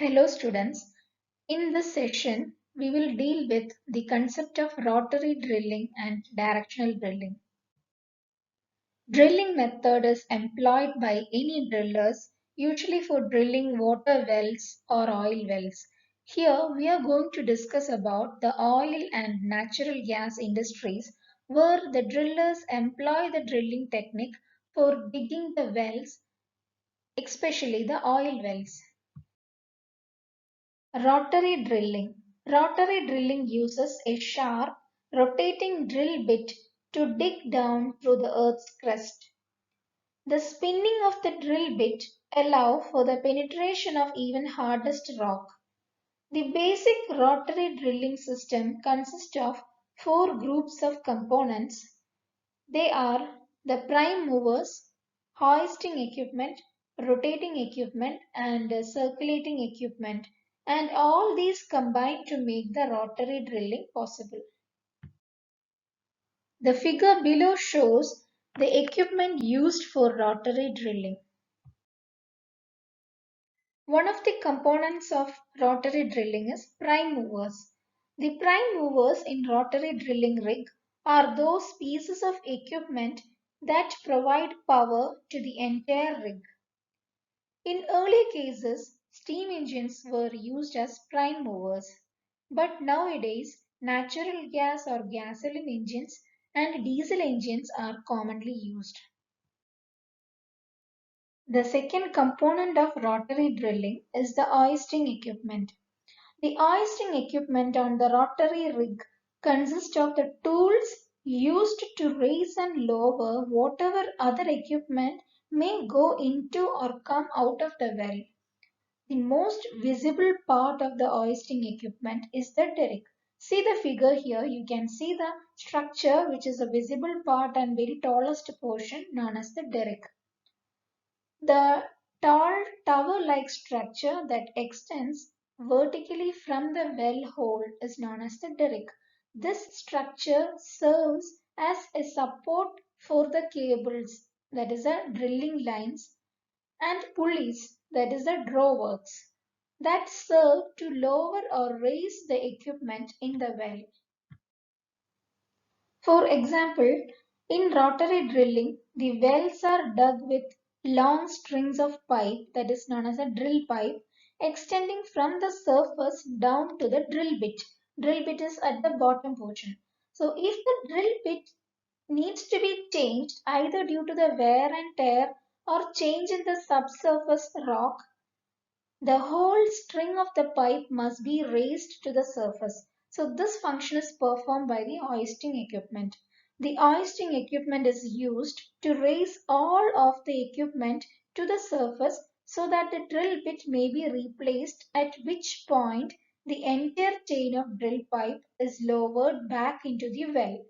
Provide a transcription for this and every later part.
Hello students, in this session we will deal with the concept of rotary drilling and directional drilling. Drilling method is employed by any drillers usually for drilling water wells or oil wells. Here we are going to discuss about the oil and natural gas industries where the drillers employ the drilling technique for digging the wells, especially the oil wells. Rotary drilling. Rotary drilling uses a sharp, rotating drill bit to dig down through the Earth's crust. The spinning of the drill bit allows for the penetration of even hardest rock. The basic rotary drilling system consists of four groups of components. They are the prime movers, hoisting equipment, rotating equipment, and circulating equipment, and all these combine to make the rotary drilling possible. The figure below shows the equipment used for rotary drilling. One of the components of rotary drilling is prime movers. The prime movers in rotary drilling rig are those pieces of equipment that provide power to the entire rig. In early cases, steam engines were used as prime movers, but nowadays natural gas or gasoline engines and diesel engines are commonly used. The second component of rotary drilling is the hoisting equipment. The hoisting equipment on the rotary rig consists of the tools used to raise and lower whatever other equipment may go into or come out of the well. The most visible part of the hoisting equipment is the derrick. See the figure here, you can see the structure which is a visible part and very tallest portion known as the derrick. The tall tower-like structure that extends vertically from the well hole is known as the derrick. This structure serves as a support for the cables, that is the drilling lines, and pulleys, that is the drawworks, that serve to lower or raise the equipment in the well. For example, in rotary drilling, the wells are dug with long strings of pipe, that is known as a drill pipe, extending from the surface down to the drill bit. Drill bit is at the bottom portion. So if the drill bit needs to be changed either due to the wear and tear or change in the subsurface rock, the whole string of the pipe must be raised to the surface. So this function is performed by the hoisting equipment. The hoisting equipment is used to raise all of the equipment to the surface so that the drill bit may be replaced, at which point the entire chain of drill pipe is lowered back into the well.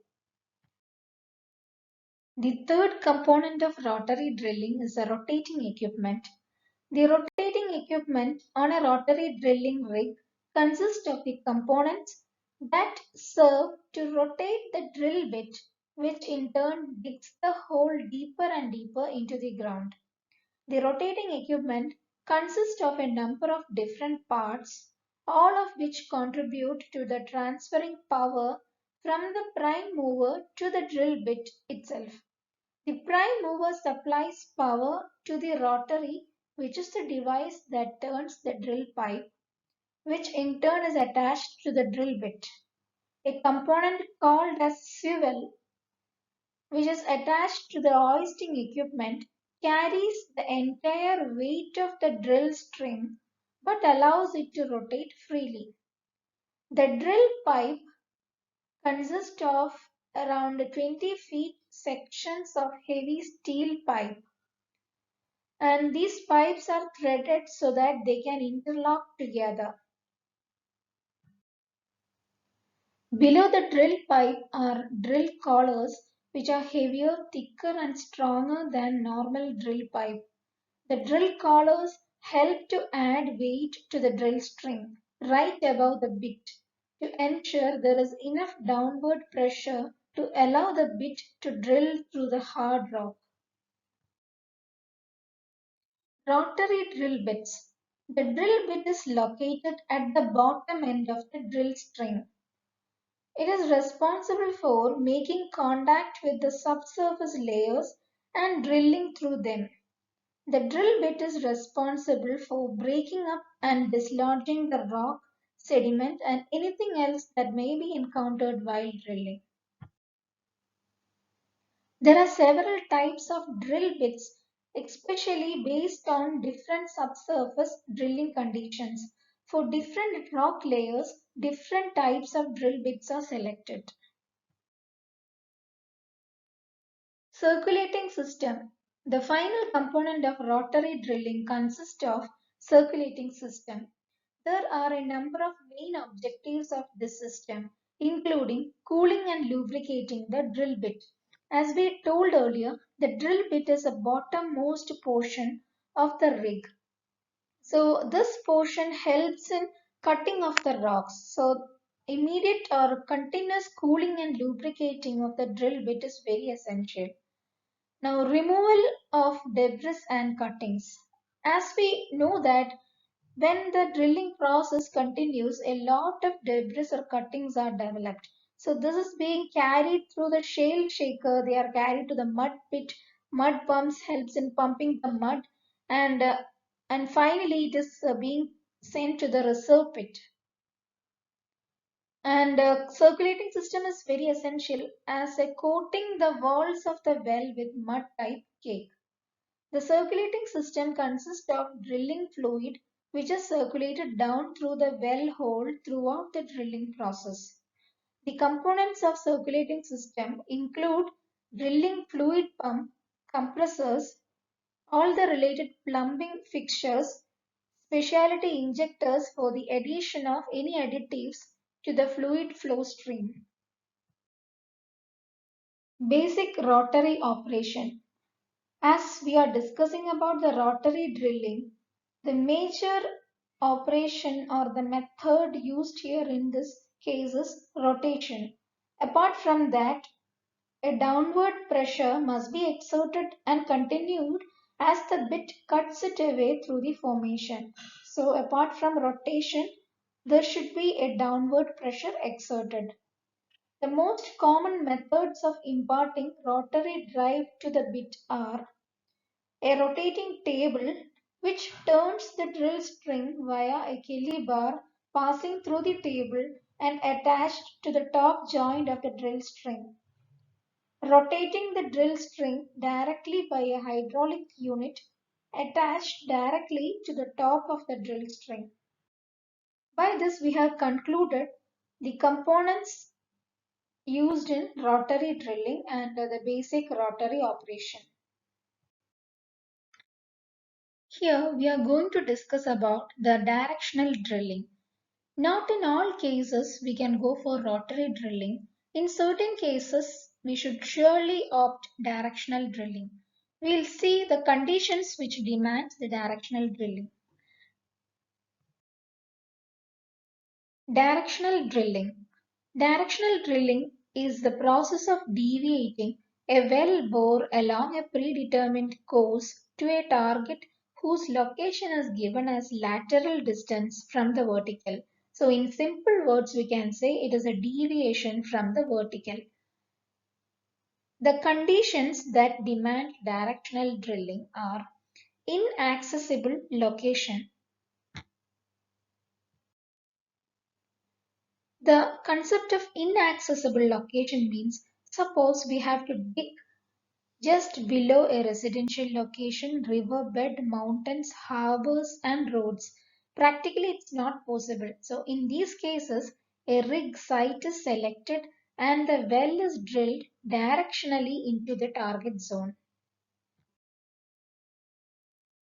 The third component of rotary drilling is the rotating equipment. The rotating equipment on a rotary drilling rig consists of the components that serve to rotate the drill bit, which in turn digs the hole deeper and deeper into the ground. The rotating equipment consists of a number of different parts, all of which contribute to the transferring power from the prime mover to the drill bit itself. The prime mover supplies power to the rotary, which is the device that turns the drill pipe, which in turn is attached to the drill bit. A component called as swivel, which is attached to the hoisting equipment, carries the entire weight of the drill string but allows it to rotate freely. The drill pipe consists of around 20 feet sections of heavy steel pipe, and these pipes are threaded so that they can interlock together. Below the drill pipe are drill collars, which are heavier, thicker and stronger than normal drill pipe. The drill collars help to add weight to the drill string right above the bit to ensure there is enough downward pressure to allow the bit to drill through the hard rock. Rotary drill bits. The drill bit is located at the bottom end of the drill string. It is responsible for making contact with the subsurface layers and drilling through them. The drill bit is responsible for breaking up and dislodging the rock, sediment, and anything else that may be encountered while drilling. There are several types of drill bits, especially based on different subsurface drilling conditions. For different rock layers, different types of drill bits are selected. Circulating system. The final component of rotary drilling consists of circulating system. There are a number of main objectives of this system, including cooling and lubricating the drill bit. As we told earlier, the drill bit is the bottommost portion of the rig. So this portion helps in cutting of the rocks. So immediate or continuous cooling and lubricating of the drill bit is very essential. Now, removal of debris and cuttings. As we know that when the drilling process continues, a lot of debris or cuttings are developed. So this is being carried through the shale shaker. They are carried to the mud pit. Mud pumps helps in pumping the mud, and uh, and finally it is being sent to the reserve pit. And circulating system is very essential as a coating the walls of the well with mud type cake. The circulating system consists of drilling fluid which is circulated down through the well hole throughout the drilling process. The components of circulating system include drilling fluid pump, compressors, all the related plumbing fixtures, specialty injectors for the addition of any additives to the fluid flow stream. Basic rotary operation. As we are discussing about the rotary drilling, the major operation or the method used here in this case is rotation. Apart from that, a downward pressure must be exerted and continued as the bit cuts it away through the formation. So apart from rotation, there should be a downward pressure exerted. The most common methods of imparting rotary drive to the bit are a rotating table which turns the drill string via a Kelly bar passing through the table and attached to the top joint of the drill string. Rotating the drill string directly by a hydraulic unit attached directly to the top of the drill string. By this we have concluded the components used in rotary drilling and the basic rotary operation. Here we are going to discuss about the directional drilling. Not in all cases we can go for rotary drilling. In certain cases we should surely opt directional drilling. We will see the conditions which demand the directional drilling. Directional drilling. Directional drilling is the process of deviating a well bore along a predetermined course to a target whose location is given as lateral distance from the vertical. So in simple words, we can say it is a deviation from the vertical. The conditions that demand directional drilling are inaccessible location. The concept of inaccessible location means suppose we have to dig just below a residential location, riverbed, mountains, harbors, and roads. Practically, it's not possible. So, in these cases, a rig site is selected and the well is drilled directionally into the target zone.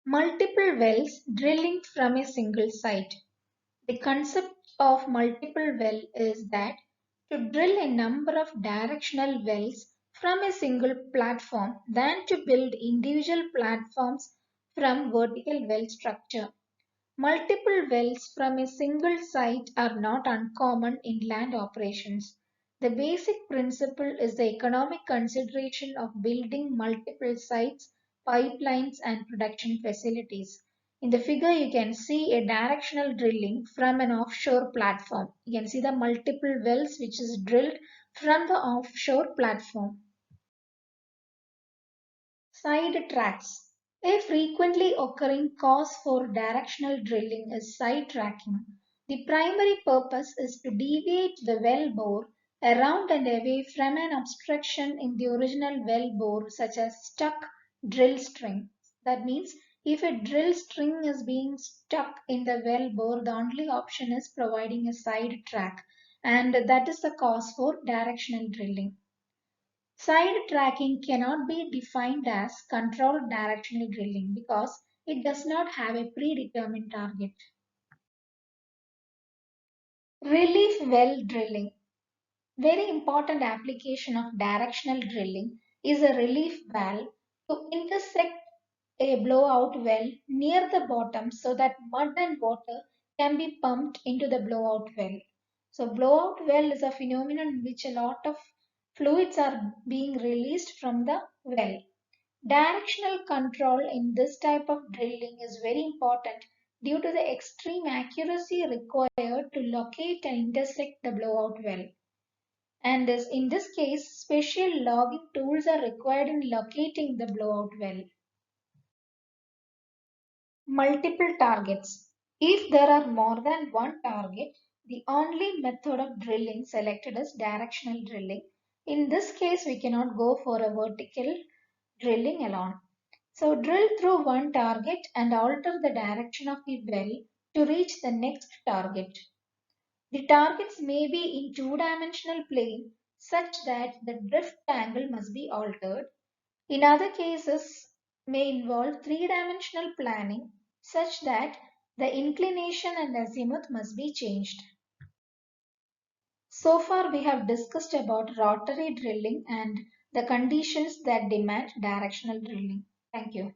Multiple wells drilling from a single site. The concept of multiple well is that to drill a number of directional wells from a single platform than to build individual platforms from vertical well structure. Multiple wells from a single site are not uncommon in land operations. The basic principle is the economic consideration of building multiple sites, pipelines, and production facilities. In the figure, you can see a directional drilling from an offshore platform. You can see the multiple wells which is drilled from the offshore platform. Side tracks. A frequently occurring cause for directional drilling is side tracking. The primary purpose is to deviate the well bore around and away from an obstruction in the original well bore, such as stuck drill string. That means if a drill string is being stuck in the well bore, the only option is providing a side track, and that is the cause for directional drilling. Side tracking cannot be defined as controlled directional drilling because it does not have a predetermined target. Relief well drilling. Very important application of directional drilling is a relief valve to intersect a blowout well near the bottom so that mud and water can be pumped into the blowout well. So blowout well is a phenomenon in which a lot of fluids are being released from the well. Directional control in this type of drilling is very important due to the extreme accuracy required to locate and intersect the blowout well. And in this case, special logging tools are required in locating the blowout well. Multiple targets. If there are more than one target, the only method of drilling selected is directional drilling. In this case, we cannot go for a vertical drilling alone. So drill through one target and alter the direction of the well to reach the next target. The targets may be in two-dimensional plane such that the drift angle must be altered. In other cases, may involve three-dimensional planning such that the inclination and azimuth must be changed. So far we have discussed about rotary drilling and the conditions that demand directional drilling. Thank you.